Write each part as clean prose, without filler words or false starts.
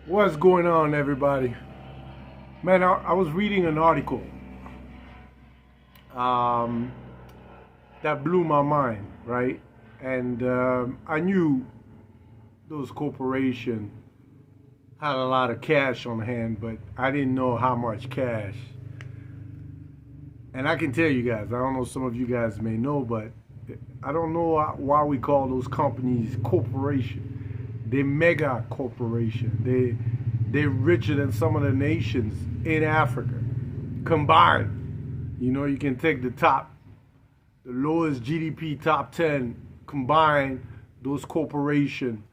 What's going on, everybody? Man, I was reading an article um, that blew my mind, right? And I knew those corporations had a lot of cash on hand, but I didn't know how much cash. And I can tell you guys, I don't know, some of you guys may know, but I don't know why we call those companies corporation. They're mega corporation. They're richer than some of the nations in Africa combined. You know, you can take the lowest GDP top 10 combined. Those corporations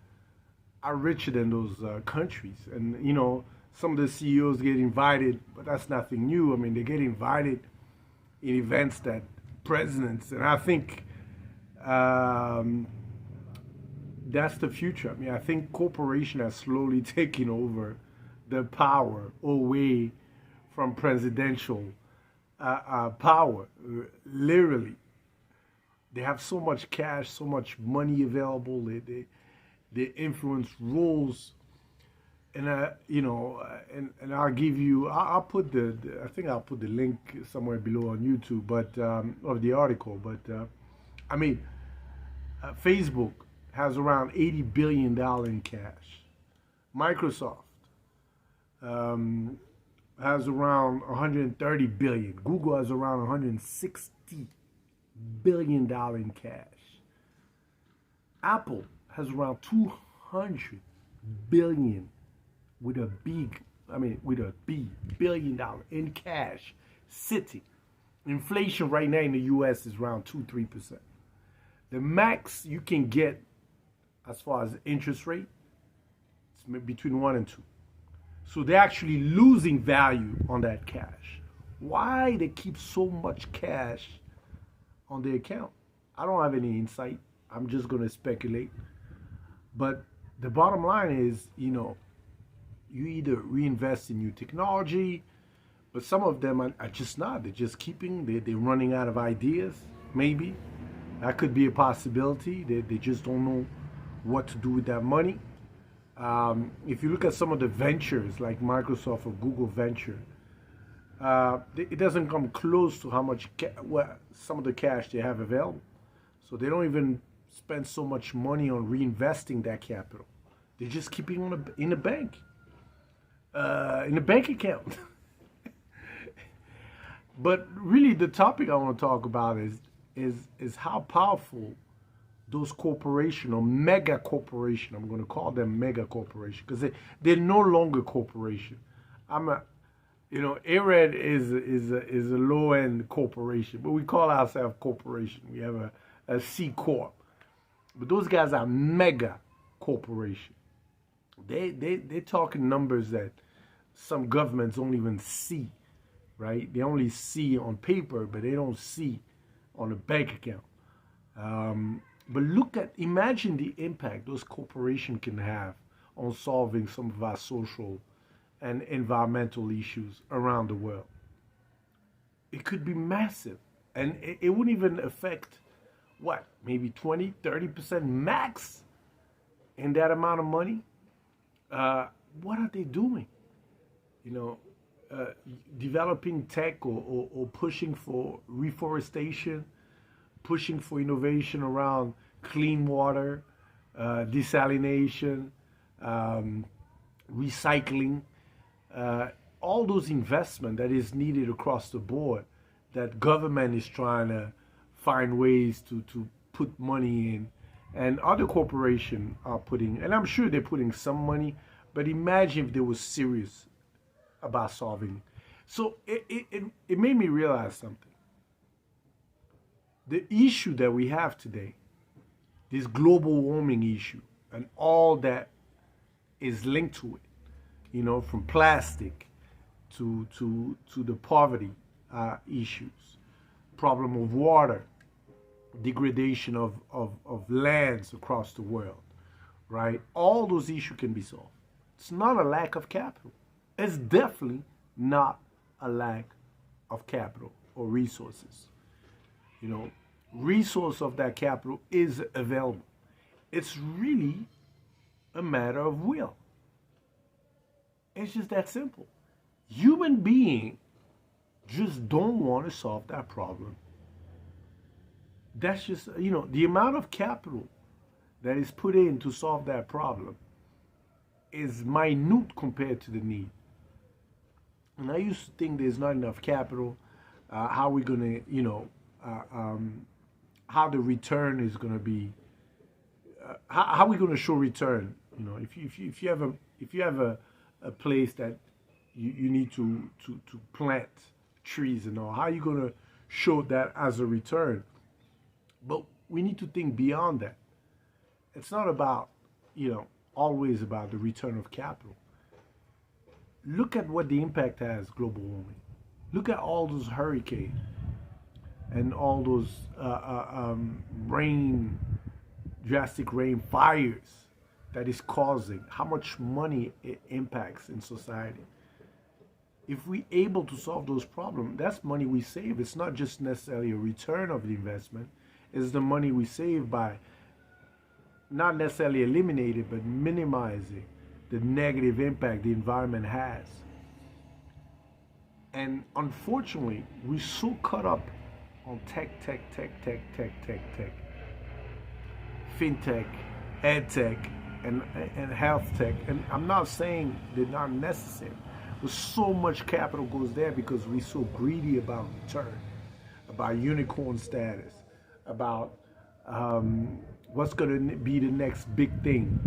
are richer than those countries. And, you know, some of the CEOs get invited, but that's nothing new. I mean, they get invited in events that presidents, and I think that's the future. I mean, I think corporation has slowly taken over the power away from presidential power. Literally, they have so much cash, so much money available. They influence rules, and and I'll give you. I'll put I think I'll put the link somewhere below on YouTube, but of the article. But I mean, Facebook has around $80 billion in cash. Microsoft has around 130 billion. Google has around 160 billion dollar in cash. Apple has around 200 billion with a B billion dollar in cash sitting. Inflation right now in the US is around 2-3%. The max you can get as far as interest rate, it's between 1 and 2. So they're actually losing value on that cash. Why they keep so much cash on their account? I don't have any insight. I'm just going to speculate. But the bottom line is, you either reinvest in new technology, but some of them are just not. They're just they're running out of ideas, maybe. That could be a possibility. They just don't know what to do with that money. If you look at some of the ventures like Microsoft or Google venture, it doesn't come close to how much some of the cash they have available. So they don't even spend so much money on reinvesting that capital. They just keep it in the bank, in a bank account. But really, the topic I want to talk about is how powerful those corporations or mega corporation, I'm going to call them mega corporation because they're no longer corporation. ARED is a low end corporation, but we call ourselves corporation. We have a C corp, but those guys are mega corporation. They're talking numbers that some governments don't even see, right? They only see on paper, but they don't see on a bank account. But imagine the impact those corporations can have on solving some of our social and environmental issues around the world. It could be massive. And it wouldn't even affect, maybe 20, 30% max in that amount of money. What are they doing? Developing tech or pushing for reforestation, pushing for innovation around clean water, desalination, recycling, all those investment that is needed across the board that government is trying to find ways to put money in, and other corporations are putting, and I'm sure they're putting some money, but imagine if they were serious about solving. So it made me realize something. The issue that we have today, this global warming issue, and all that is linked to it, from plastic to the poverty issues, problem of water, degradation of lands across the world, right? All those issues can be solved. It's not a lack of capital. It's definitely not a lack of capital or resources. Resource of that capital is available. It's really a matter of will. It's just that simple. Human beings just don't want to solve that problem. That's just, the amount of capital that is put in to solve that problem is minute compared to the need. And I used to think there's not enough capital. How we gonna, how the return is gonna be. How we gonna show return? If you have a place that you need to plant trees and all, how are you gonna show that as a return? But we need to think beyond that. It's not about, always about the return of capital. Look at what the impact has, global warming. Look at all those hurricanes and all those drastic rain fires that is causing, how much money it impacts in society. If we're able to solve those problems, that's money we save. It's not just necessarily a return of the investment. It's the money we save by not necessarily eliminating, but minimizing the negative impact the environment has. And unfortunately, we're so caught up on tech, fintech, ed tech, and health tech. And I'm not saying they're not necessary, but so much capital goes there because we're so greedy about return, about unicorn status, about what's going to be the next big thing,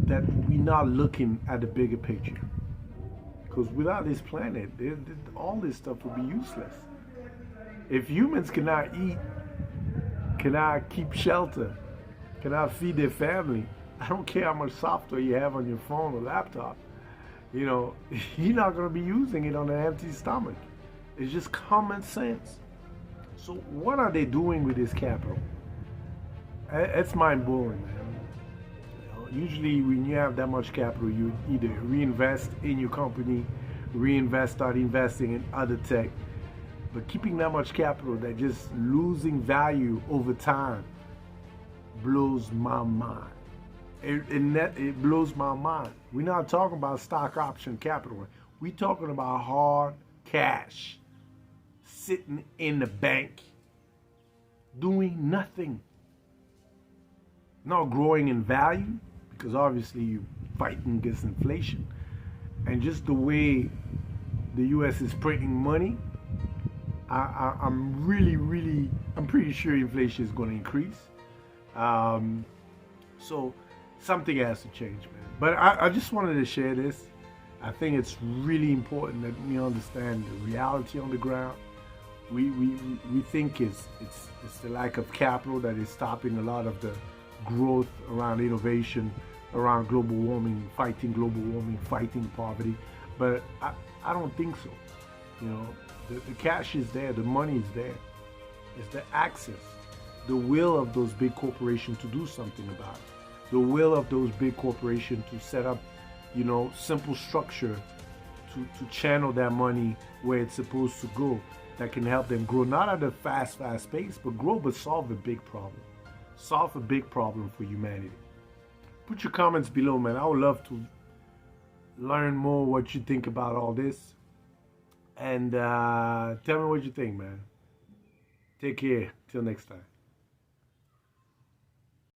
that we're not looking at the bigger picture. Because without this planet, all this stuff would be useless. If humans cannot eat, cannot keep shelter, cannot feed their family, I don't care how much software you have on your phone or laptop, you're not going to be using it on an empty stomach. It's just common sense. So what are they doing with this capital? It's mind-blowing, man. Usually when you have that much capital, you either reinvest in your company, start investing in other tech. But keeping that much capital that just losing value over time blows my mind. It blows my mind. We're not talking about stock option capital. We're talking about hard cash sitting in the bank doing nothing. Not growing in value, because obviously you're fighting against inflation. And just the way the U.S. is printing money, I'm pretty sure inflation is going to increase. So something has to change, man. But I just wanted to share this. I think it's really important that we understand the reality on the ground. We think it's the lack of capital that is stopping a lot of the growth around innovation, around global warming, fighting poverty. But I don't think so. The cash is there, the money is there. It's the access, the will of those big corporations to do something about it. The will of those big corporations to set up, simple structure to channel that money where it's supposed to go, that can help them grow, not at a fast pace, but solve a big problem. Solve a big problem for humanity. Put your comments below, man. I would love to learn more what you think about all this. And tell me what you think, man. Take care. Till next time.